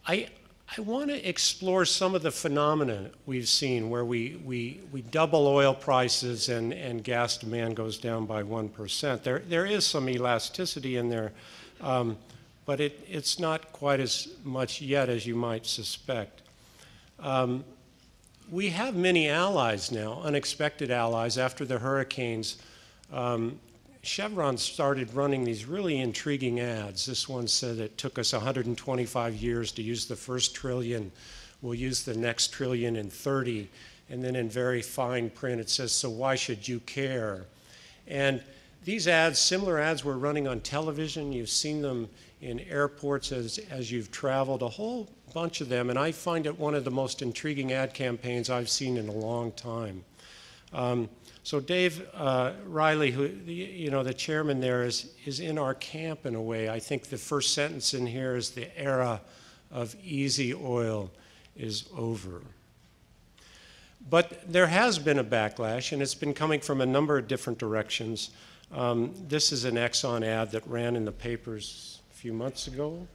I want to explore some of the phenomena we've seen where we double oil prices and gas demand goes down by 1%. There is some elasticity in there, but it's not quite as much yet as you might suspect. We have many allies now, unexpected allies. After the hurricanes, Chevron started running these really intriguing ads. This one said it took us 125 years to use the first trillion. We'll use the next trillion in 30. And then in very fine print, it says, so why should you care? And these ads, similar ads, were running on television. You've seen them in airports as you've traveled, a whole bunch of them. And I find it one of the most intriguing ad campaigns I've seen in a long time. So Dave Riley, who, the chairman there, is in our camp in a way. I think the first sentence in here is the era of easy oil is over. But there has been a backlash, and it's been coming from a number of different directions. This is an Exxon ad that ran in the papers a few months ago.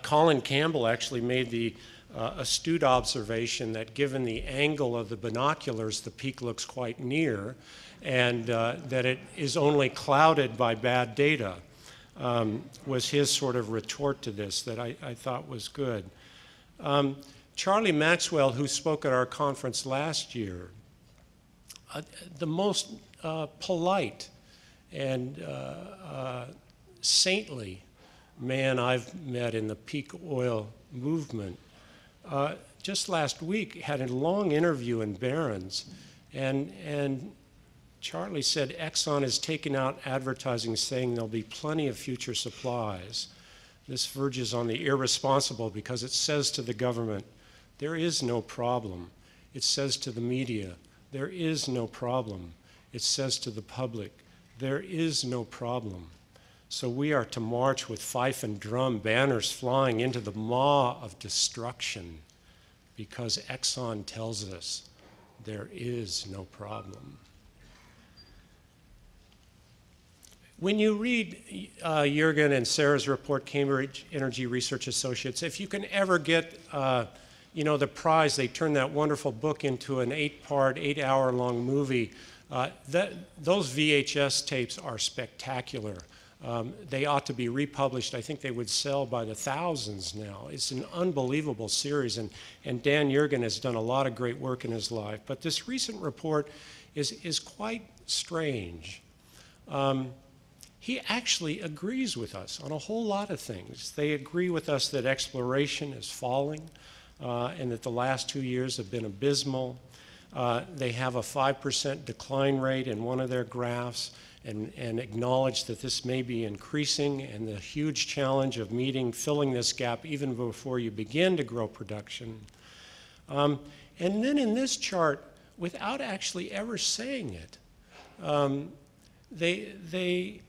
Colin Campbell actually made the astute observation that given the angle of the binoculars, the peak looks quite near, and that it is only clouded by bad data, was his sort of retort to this that I thought was good. Charlie Maxwell, who spoke at our conference last year, the most polite and saintly man I've met in the peak oil movement, just last week had a long interview in Barron's, and Charlie said Exxon has taken out advertising saying there'll be plenty of future supplies. This verges on the irresponsible because it says to the government, there is no problem. It says to the media, there is no problem. It says to the public, there is no problem. So we are to march with fife and drum, banners flying into the maw of destruction because Exxon tells us there is no problem. When you read Jürgen and Sarah's report, Cambridge Energy Research Associates, if you can ever get the prize, they turned that wonderful book into an 8-part, 8-hour-long movie. Those VHS tapes are spectacular. They ought to be republished. I think they would sell by the thousands now. It's an unbelievable series, and Dan Jürgen has done a lot of great work in his life. But this recent report is quite strange. He actually agrees with us on a whole lot of things. They agree with us that exploration is falling and that the last 2 years have been abysmal. They have a 5% decline rate in one of their graphs and acknowledge that this may be increasing and the huge challenge of filling this gap even before you begin to grow production. And then in this chart, without actually ever saying it, they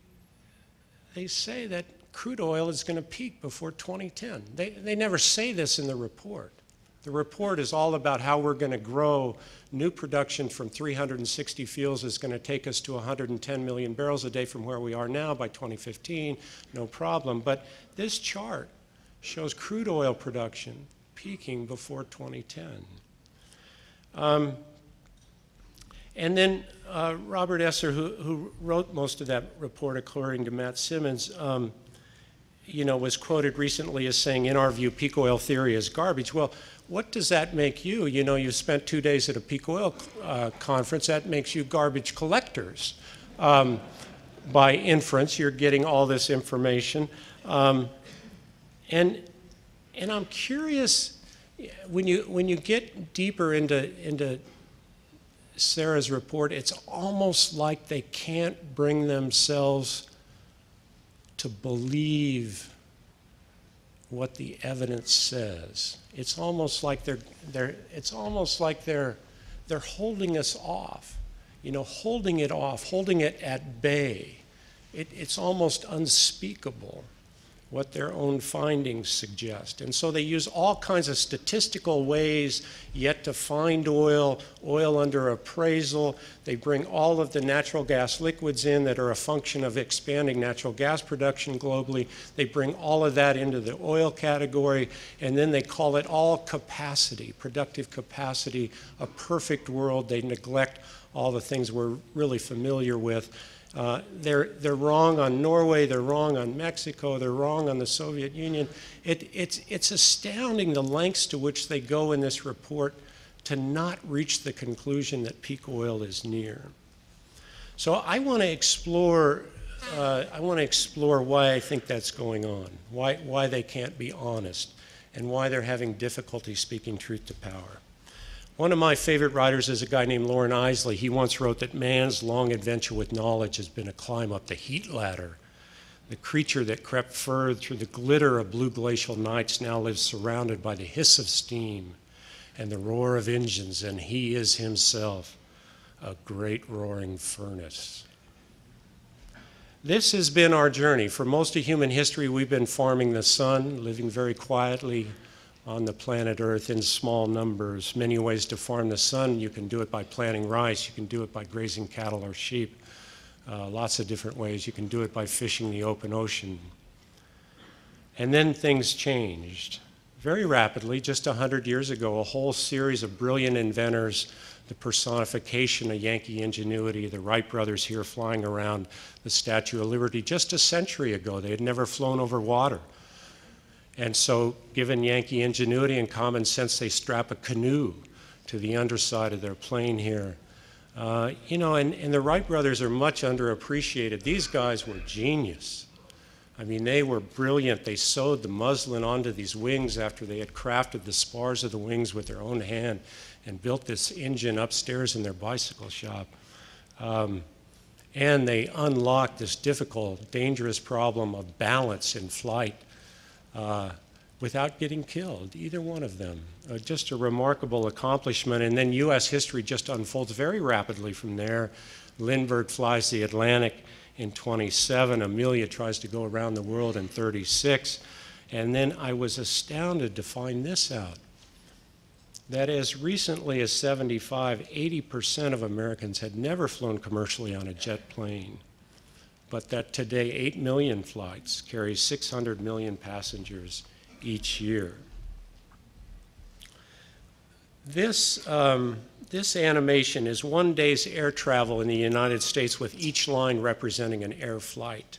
say that crude oil is going to peak before 2010. They never say this in the report. The report is all about how we're going to grow new production from 360 fields is going to take us to 110 million barrels a day from where we are now by 2015, no problem. But this chart shows crude oil production peaking before 2010. And then Robert Esser, who wrote most of that report according to Matt Simmons, was quoted recently as saying, in our view, peak oil theory is garbage. Well, what does that make you? You spent 2 days at a peak oil conference. That makes you garbage collectors. By inference, you're getting all this information. And I'm curious, when you get deeper into Sarah's report, it's almost like they can't bring themselves to believe what the evidence says. It's almost like they're holding us off, holding it off, holding it at bay. It's almost unspeakable what their own findings suggest. And so they use all kinds of statistical ways yet to find oil, oil under appraisal. They bring all of the natural gas liquids in that are a function of expanding natural gas production globally. They bring all of that into the oil category, and then they call it all capacity, productive capacity, a perfect world. They neglect all the things we're really familiar with. They're wrong on Norway, they're wrong on Mexico, they're wrong on the Soviet Union. It's astounding the lengths to which they go in this report to not reach the conclusion that peak oil is near. So I want to explore why I think that's going on, why they can't be honest, and why they're having difficulty speaking truth to power. One of my favorite writers is a guy named Loren Eiseley. He once wrote that man's long adventure with knowledge has been a climb up the heat ladder. The creature that crept further through the glitter of blue glacial nights now lives surrounded by the hiss of steam and the roar of engines, and he is himself a great roaring furnace. This has been our journey. For most of human history, we've been farming the sun, living very quietly on the planet Earth in small numbers. Many ways to farm the sun. You can do it by planting rice. You can do it by grazing cattle or sheep. Lots of different ways. You can do it by fishing the open ocean. And then things changed very rapidly. Just 100 years ago, a whole series of brilliant inventors, the personification of Yankee ingenuity, the Wright brothers here flying around the Statue of Liberty. Just a century ago, they had never flown over water. And so, given Yankee ingenuity and common sense, they strap a canoe to the underside of their plane here. You know, and the Wright brothers are much underappreciated. These guys were genius. I mean, they were brilliant. They sewed the muslin onto these wings after they had crafted the spars of the wings with their own hand and built this engine upstairs in their bicycle shop. And they unlocked this difficult, dangerous problem of balance in flight. Without getting killed, either one of them. Just a remarkable accomplishment. And then U.S. history just unfolds very rapidly from there. Lindbergh flies the Atlantic in 27. Amelia tries to go around the world in 36. And then I was astounded to find this out, that as recently as 75, 80% of Americans had never flown commercially on a jet plane, but that today 8 million flights carry 600 million passengers each year. This animation is one day's air travel in the United States, with each line representing an air flight.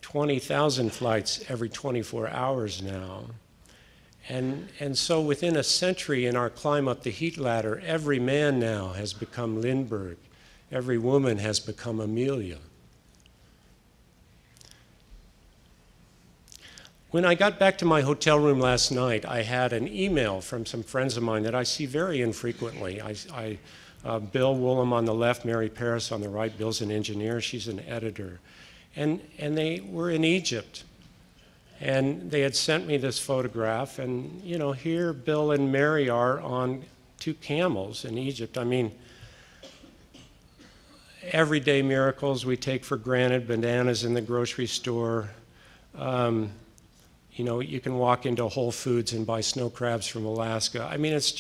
$20,000 flights every 24 hours now. And so within a century in our climb up the heat ladder, every man now has become Lindbergh. Every woman has become Amelia. When I got back to my hotel room last night, I had an email from some friends of mine that I see very infrequently. Bill Woolham on the left, Mary Paris on the right. Bill's an engineer, she's an editor. And they were in Egypt. And they had sent me this photograph. And, you know, here Bill and Mary are on 2 camels in Egypt. I mean, everyday miracles we take for granted, bananas in the grocery store. You know, you can walk into Whole Foods and buy snow crabs from Alaska. I mean, it's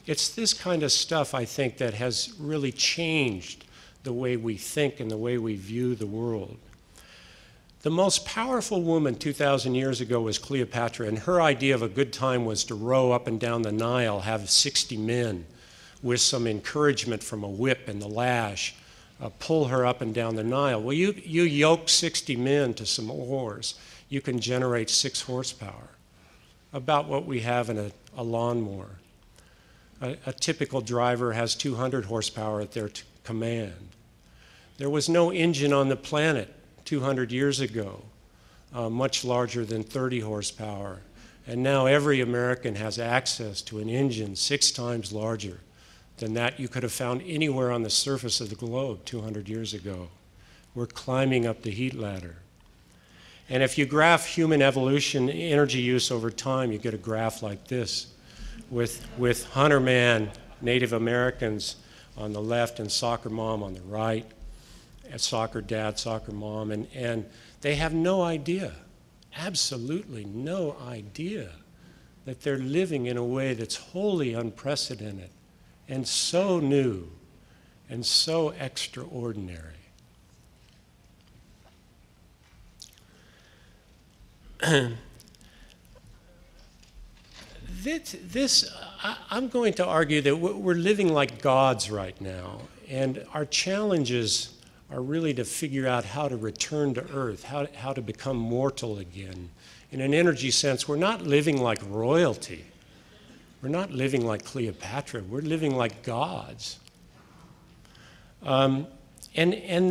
this kind of stuff, I think, that has really changed the way we think and the way we view the world. The most powerful woman 2,000 years ago was Cleopatra, and her idea of a good time was to row up and down the Nile, have 60 men with some encouragement from a whip and the lash, pull her up and down the Nile. Well, you yoke 60 men to some oars, you can generate 6 horsepower, about what we have in a lawnmower. A typical driver has 200 horsepower at their command. There was no engine on the planet 200 years ago, much larger than 30 horsepower. And now every American has access to an engine 6 times larger than that you could have found anywhere on the surface of the globe 200 years ago. We're climbing up the heat ladder. And if you graph human evolution energy use over time, you get a graph like this with hunter man, Native Americans on the left and soccer mom on the right, soccer dad, soccer mom, and they have no idea, absolutely no idea, that they're living in a way that's wholly unprecedented and so new and so extraordinary. I'm going to argue that we're living like gods right now, and our challenges are really to figure out how to return to Earth, how to become mortal again. In an energy sense, we're not living like royalty. We're not living like Cleopatra. We're living like gods. And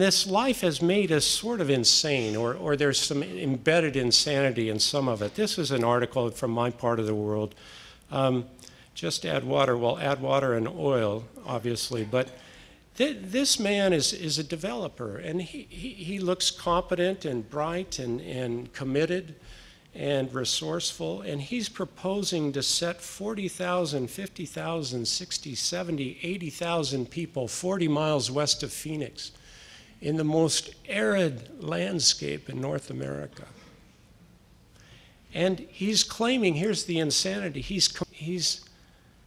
this life has made us sort of insane, or there's some embedded insanity in some of it. This is an article from my part of the world. Just add water. Well, add water and oil, obviously. But this man is a developer, and he looks competent and bright and committed and resourceful, and he's proposing to set 40,000, 50,000, 60, 70, 80,000 people 40 miles west of Phoenix in the most arid landscape in North America. And he's claiming, here's the insanity, he's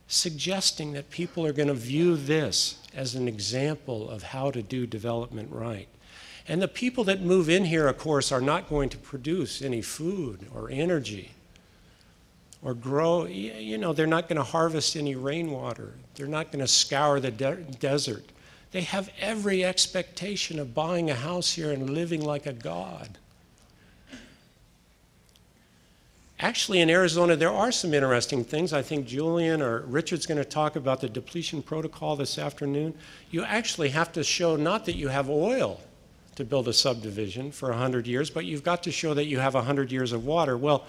suggesting that people are going to view this as an example of how to do development right. And the people that move in here, of course, are not going to produce any food or energy or grow. You know, they're not going to harvest any rainwater. They're not going to scour the desert. They have every expectation of buying a house here and living like a god. Actually, in Arizona, there are some interesting things. I think Julian or Richard's going to talk about the depletion protocol this afternoon. You actually have to show not that you have oil to build a subdivision for 100 years, but you've got to show that you have 100 years of water. Well,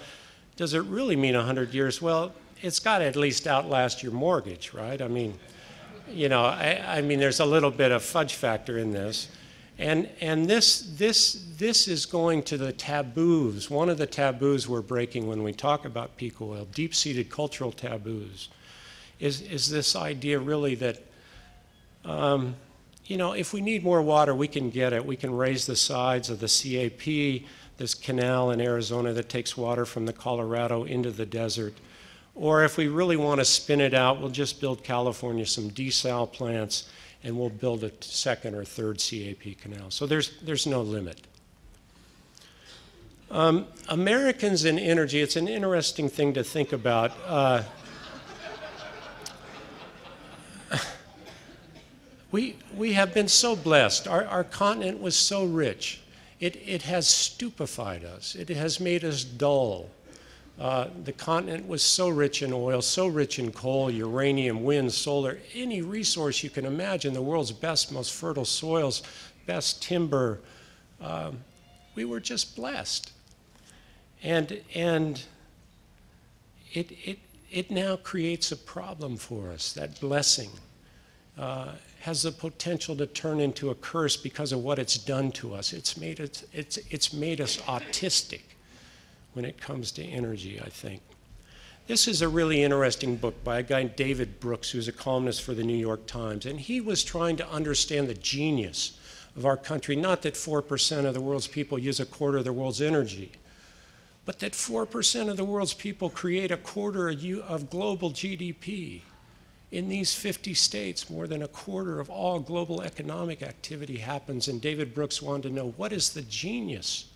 does it really mean 100 years? Well, it's got to at least outlast your mortgage, right? I mean, you know, I mean, there's a little bit of fudge factor in this. And this is going to the taboos. One of the taboos we're breaking when we talk about peak oil, deep-seated cultural taboos, is this idea really that, you know, if we need more water, we can get it. We can raise the sides of the CAP, this canal in Arizona that takes water from the Colorado into the desert. Or if we really want to spin it out, we'll just build California some desal plants, and we'll build a second or third CAP canal. So there's no limit. Americans in energy, it's an interesting thing to think about. We have been so blessed. Our continent was so rich. It has stupefied us. It has made us dull. The continent was so rich in oil, so rich in coal, uranium, wind, solar, any resource you can imagine, the world's best, most fertile soils, best timber. We were just blessed. And it now creates a problem for us. That blessing has the potential to turn into a curse because of what it's done to us. It's made us autistic when it comes to energy, I think. This is a really interesting book by a guy named David Brooks, who's a columnist for the New York Times, and he was trying to understand the genius of our country, not that 4% of the world's people use a quarter of the world's energy, but that 4% of the world's people create a quarter of global GDP. In these 50 states, more than a quarter of all global economic activity happens, and David Brooks wanted to know, what is the genius?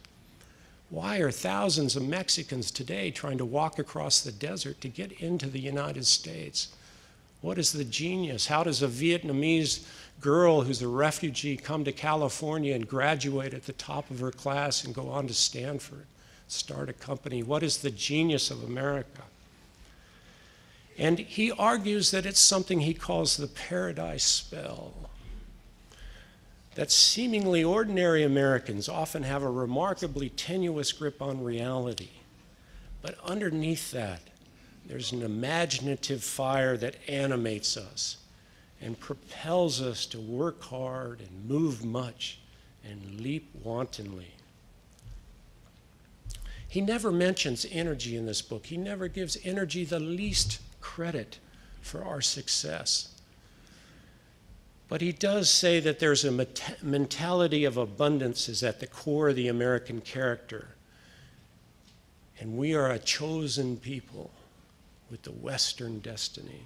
Why are thousands of Mexicans today trying to walk across the desert to get into the United States? What is the genius? How does a Vietnamese girl who's a refugee come to California and graduate at the top of her class and go on to Stanford, start a company? What is the genius of America? And he argues that it's something he calls the paradise spell. That seemingly ordinary Americans often have a remarkably tenuous grip on reality. But underneath that, there's an imaginative fire that animates us and propels us to work hard and move much and leap wantonly. He never mentions energy in this book. He never gives energy the least credit for our success. But he does say that there's a mentality of abundance is at the core of the American character. And we are a chosen people with the Western destiny.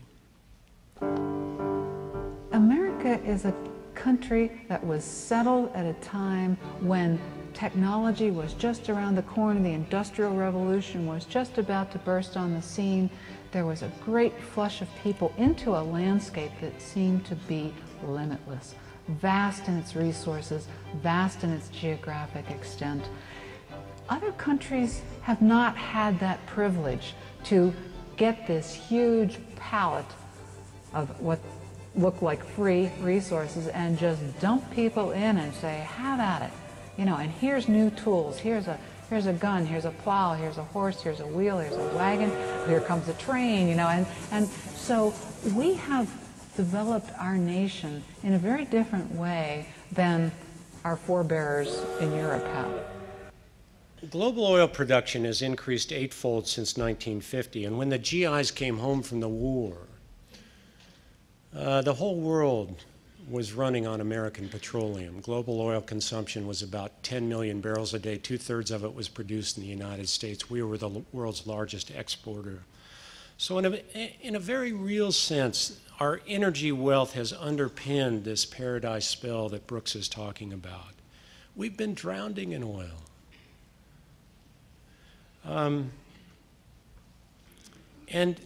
America is a country that was settled at a time when technology was just around the corner, the Industrial Revolution was just about to burst on the scene. There was a great flush of people into a landscape that seemed to be limitless, vast in its resources, vast in its geographic extent. Other countries have not had that privilege to get this huge palette of what look like free resources and just dump people in and say, have at it. You know, and here's new tools, here's a gun, here's a plow, here's a horse, here's a wheel, here's a wagon, here comes a train, you know, and so we have developed our nation in a very different way than our forebears in Europe have. Global oil production has increased eightfold since 1950, and when the GIs came home from the war, the whole world was running on American petroleum. Global oil consumption was about 10 million barrels a day. 2/3 of it was produced in the United States. We were the world's largest exporter. So in a very real sense, our energy wealth has underpinned this paradise spell that Brooks is talking about. We've been drowning in oil. And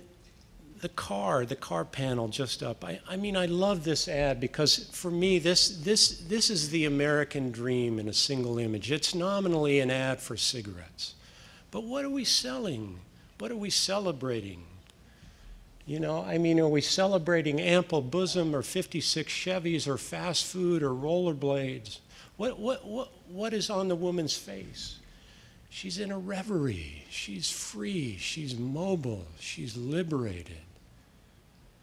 the car panel just up. I mean, I love this ad because for me, this is the American dream in a single image. It's nominally an ad for cigarettes. But what are we selling? What are we celebrating? You know, I mean, are we celebrating ample bosom or 56 Chevys or fast food or rollerblades? What is on the woman's face? She's in a reverie. She's free. She's mobile. She's liberated.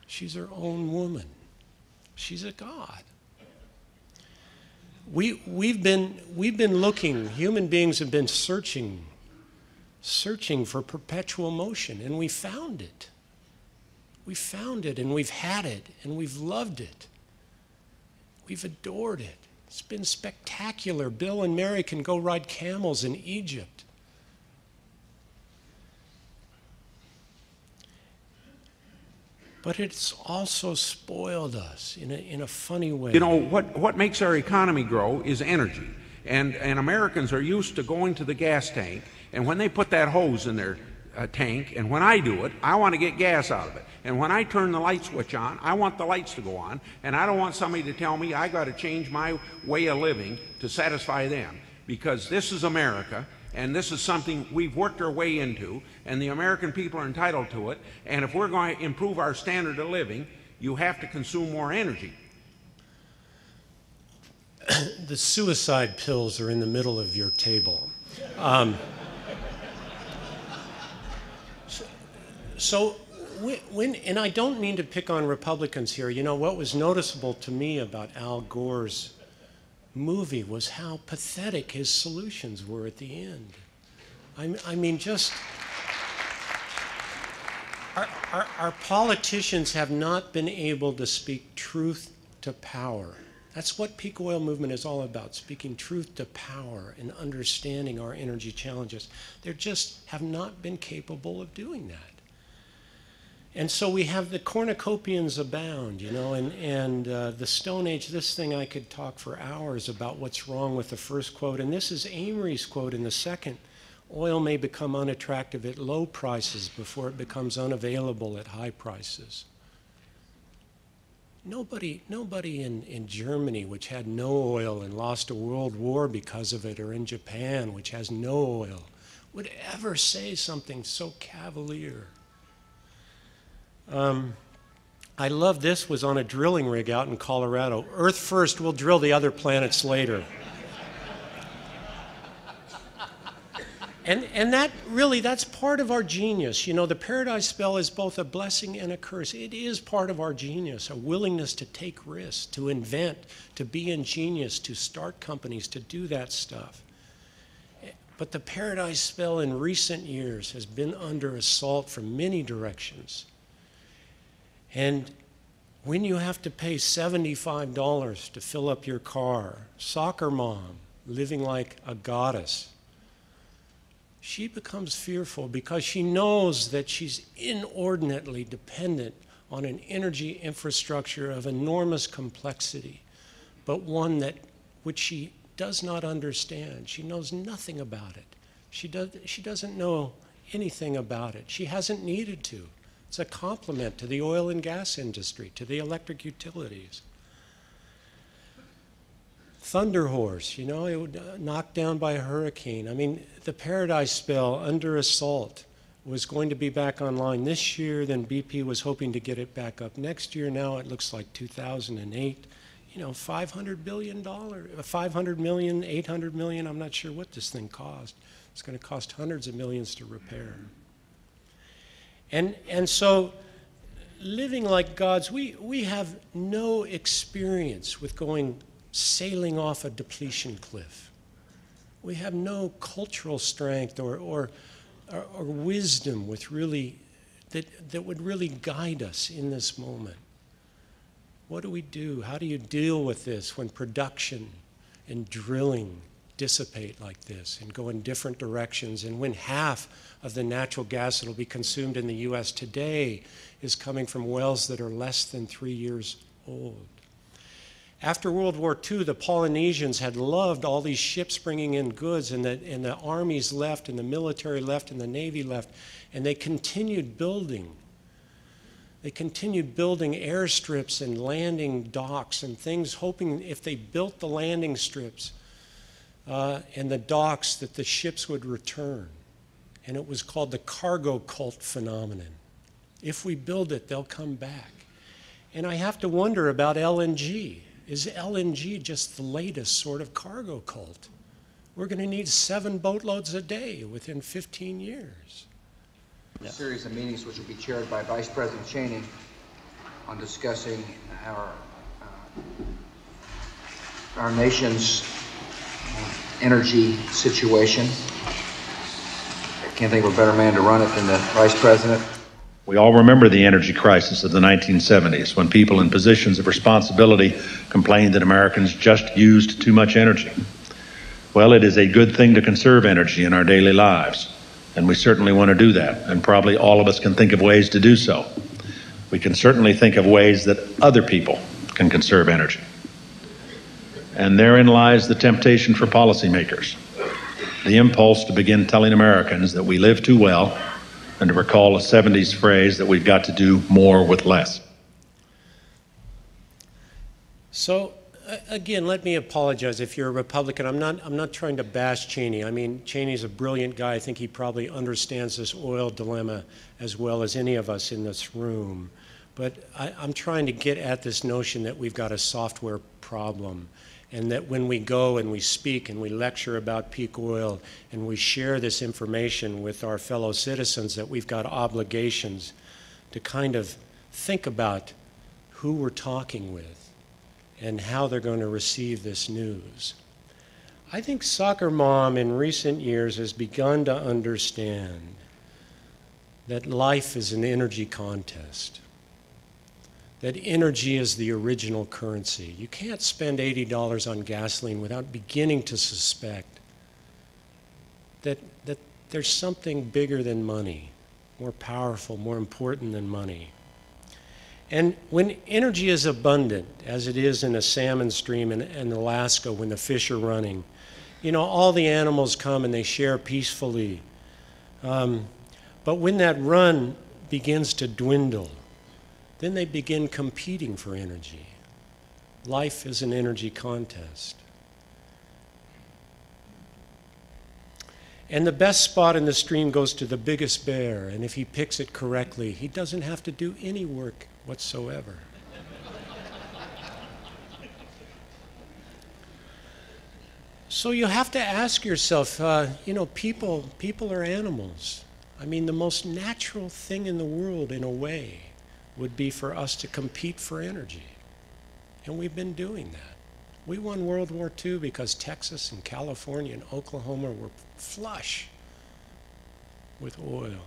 She's her own woman. She's a god. We've been looking. Human beings have been searching for perpetual motion, and we found it. We found it, and we've had it, and we've loved it. We've adored it. It's been spectacular. Bill and Mary can go ride camels in Egypt. But it's also spoiled us in a funny way. You know, what makes our economy grow is energy. And Americans are used to going to the gas tank, and when they put that hose in their tank, and when I do it, I want to get gas out of it. And when I turn the light switch on, I want the lights to go on, and I don't want somebody to tell me I got to change my way of living to satisfy them. Because this is America, and this is something we've worked our way into, and the American people are entitled to it, and if we're going to improve our standard of living, you have to consume more energy. The suicide pills are in the middle of your table. And I don't mean to pick on Republicans here. You know, what was noticeable to me about Al Gore's movie was how pathetic his solutions were at the end. I mean, just our politicians have not been able to speak truth to power. That's what peak oil movement is all about, speaking truth to power and understanding our energy challenges. They just have not been capable of doing that. And so we have the cornucopians abound, you know, and the Stone Age, this thing I could talk for hours about what's wrong with the first quote. And this is Amory's quote in the second. Oil may become unattractive at low prices before it becomes unavailable at high prices. Nobody in Germany, which had no oil and lost a world war because of it, or in Japan, which has no oil, would ever say something so cavalier. I love this, was on a drilling rig out in Colorado. Earth first, we'll drill the other planets later. And that really, that's part of our genius. You know, the Paradise Spell is both a blessing and a curse. It is part of our genius, a willingness to take risks, to invent, to be ingenious, to start companies, to do that stuff. But the Paradise Spell in recent years has been under assault from many directions. And when you have to pay $75 to fill up your car, soccer mom living like a goddess, she becomes fearful because she knows that she's inordinately dependent on an energy infrastructure of enormous complexity, but one that which she does not understand. She knows nothing about it. She doesn't know anything about it. She hasn't needed to. It's a compliment to the oil and gas industry, to the electric utilities. Thunder Horse, you know, it would knocked down by a hurricane. I mean, the Paradise Spell under assault was going to be back online this year. Then BP was hoping to get it back up next year. Now it looks like 2008. You know, $500 billion, 500 million, 800 million. I'm not sure what this thing cost. It's going to cost hundreds of millions to repair. And so, living like gods, we have no experience with sailing off a depletion cliff. We have no cultural strength or wisdom with that would really guide us in this moment. What do we do? How do you deal with this when production and drilling dissipate like this and go in different directions, and when half of the natural gas that will be consumed in the U.S. today is coming from wells that are less than 3 years old? After World War II, the Polynesians had loved all these ships bringing in goods, and the armies left, and the military left, and the Navy left, and they continued building. They continued building airstrips and landing docks and things, hoping if they built the landing strips and the docks that the ships would return. And it was called the cargo cult phenomenon. If we build it, they'll come back. And I have to wonder about LNG. Is LNG just the latest sort of cargo cult? We're going to need 7 boatloads a day within 15 years. A series of meetings which will be chaired by Vice President Cheney on discussing our nation's energy situation. I can't think of a better man to run it than the Vice President. We all remember the energy crisis of the 1970s, when people in positions of responsibility complained that Americans just used too much energy. Well, it is a good thing to conserve energy in our daily lives, and we certainly want to do that, and probably all of us can think of ways to do so. We can certainly think of ways that other people can conserve energy. And therein lies the temptation for policymakers, the impulse to begin telling Americans that we live too well, and to recall a 70s phrase that we've got to do more with less. So, again, let me apologize if you're a Republican. I'm not trying to bash Cheney. I mean, Cheney's a brilliant guy. I think he probably understands this oil dilemma as well as any of us in this room. But I'm trying to get at this notion that we've got a software problem, and that when we go and we speak and we lecture about peak oil and we share this information with our fellow citizens, that we've got obligations to kind of think about who we're talking with and how they're going to receive this news. I think Soccer Mom in recent years has begun to understand that life is an energy contest, that energy is the original currency. You can't spend $80 on gasoline without beginning to suspect that there's something bigger than money, more powerful, more important than money. And when energy is abundant, as it is in a salmon stream in Alaska when the fish are running, you know, all the animals come and they share peacefully. But when that run begins to dwindle, then they begin competing for energy. Life is an energy contest. And the best spot in the stream goes to the biggest bear, and if he picks it correctly, he doesn't have to do any work whatsoever. So you have to ask yourself, people are animals. I mean, the most natural thing in the world, in a way, would be for us to compete for energy. And we've been doing that. We won World War II because Texas and California and Oklahoma were flush with oil.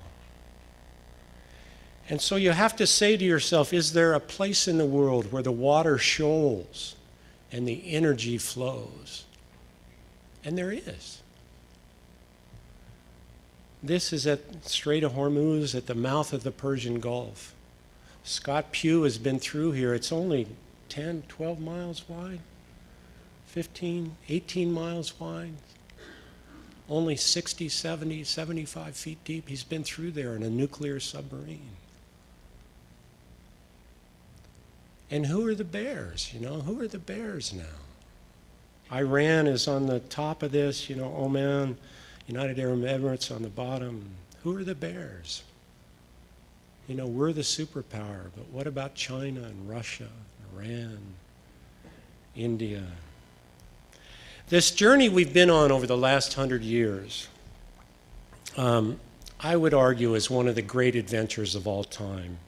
And so you have to say to yourself, is there a place in the world where the water shoals and the energy flows? And there is. This is at Strait of Hormuz, at the mouth of the Persian Gulf. Scott Pugh has been through here. It's only 10, 12 miles wide, 15, 18 miles wide, only 60, 70, 75 feet deep. He's been through there in a nuclear submarine. And who are the bears? Who are the bears now? Iran is on the top of this, Oman, United Arab Emirates on the bottom. Who are the bears? We're the superpower, but what about China and Russia, Iran, India? This journey we've been on over the last 100 years, I would argue is one of the great adventures of all time.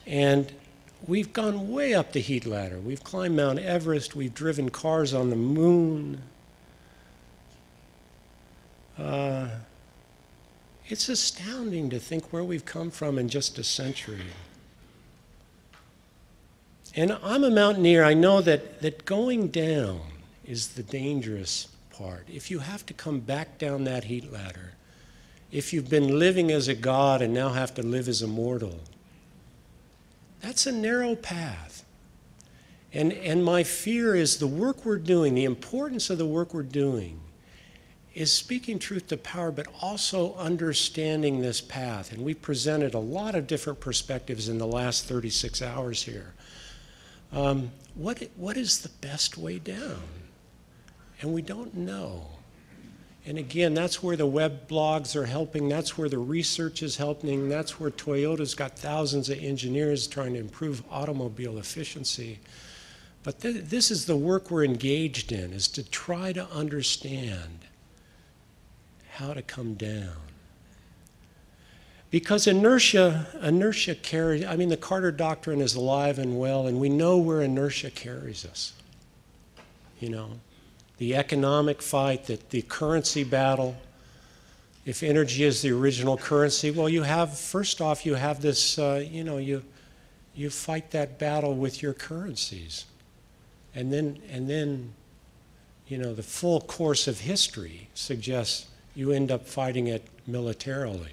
And we've gone way up the heat ladder. We've climbed Mount Everest. We've driven cars on the moon. It's astounding to think where we've come from in just a century. And I'm a mountaineer. I know that going down is the dangerous part. If you have to come back down that heat ladder, if you've been living as a god and now have to live as a mortal, that's a narrow path. And my fear is the work we're doing, the importance of the work we're doing, is speaking truth to power, but also understanding this path. And we presented a lot of different perspectives in the last 36 hours here. What is the best way down? And we don't know. And again, that's where the web blogs are helping. That's where the research is helping. That's where Toyota's got thousands of engineers trying to improve automobile efficiency. But this is the work we're engaged in, is to try to understand how to come down. Because inertia carries, the Carter Doctrine is alive and well, and we know where inertia carries us. The economic fight, the currency battle. If energy is the original currency, well, first off, you have this, you fight that battle with your currencies. And then, the full course of history suggests you end up fighting it militarily.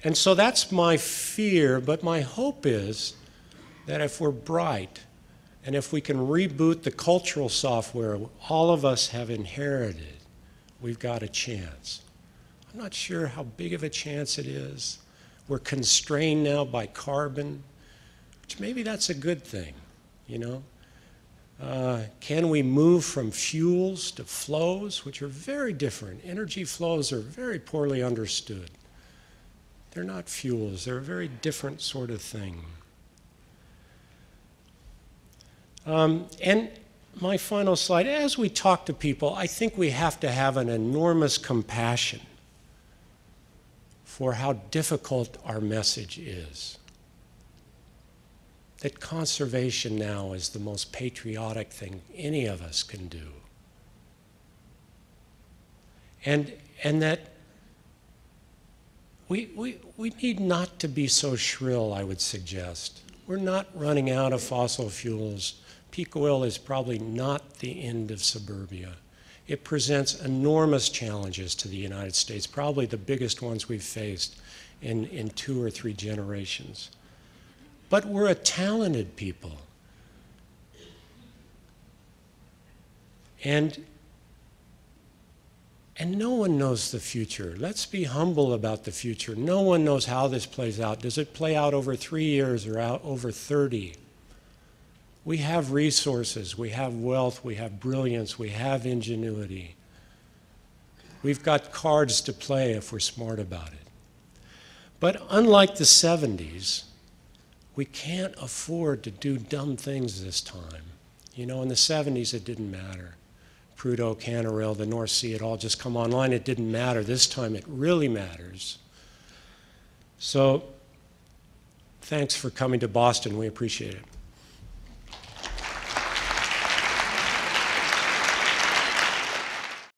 And so that's my fear, but my hope is that if we're bright, and if we can reboot the cultural software all of us have inherited, we've got a chance. I'm not sure how big of a chance it is. We're constrained now by carbon, which maybe that's a good thing, Can we move from fuels to flows, which are very different? Energy flows are very poorly understood. They're not fuels. They're a very different sort of thing. And my final slide, as we talk to people, I think we have to have an enormous compassion for how difficult our message is. That conservation now is the most patriotic thing any of us can do. And that we need not to be so shrill, I would suggest. We're not running out of fossil fuels. Peak oil is probably not the end of suburbia. It presents enormous challenges to the United States, probably the biggest ones we've faced in 2 or 3 generations. But we're a talented people. And no one knows the future. Let's be humble about the future. No one knows how this plays out. Does it play out over 3 years or out over 30? We have resources, we have wealth, we have brilliance, we have ingenuity. We've got cards to play if we're smart about it. But unlike the 70s, we can't afford to do dumb things this time. In the 70s it didn't matter. Prudhoe, Canarell, the North Sea had all just come online. It didn't matter. This time it really matters. So thanks for coming to Boston. We appreciate it.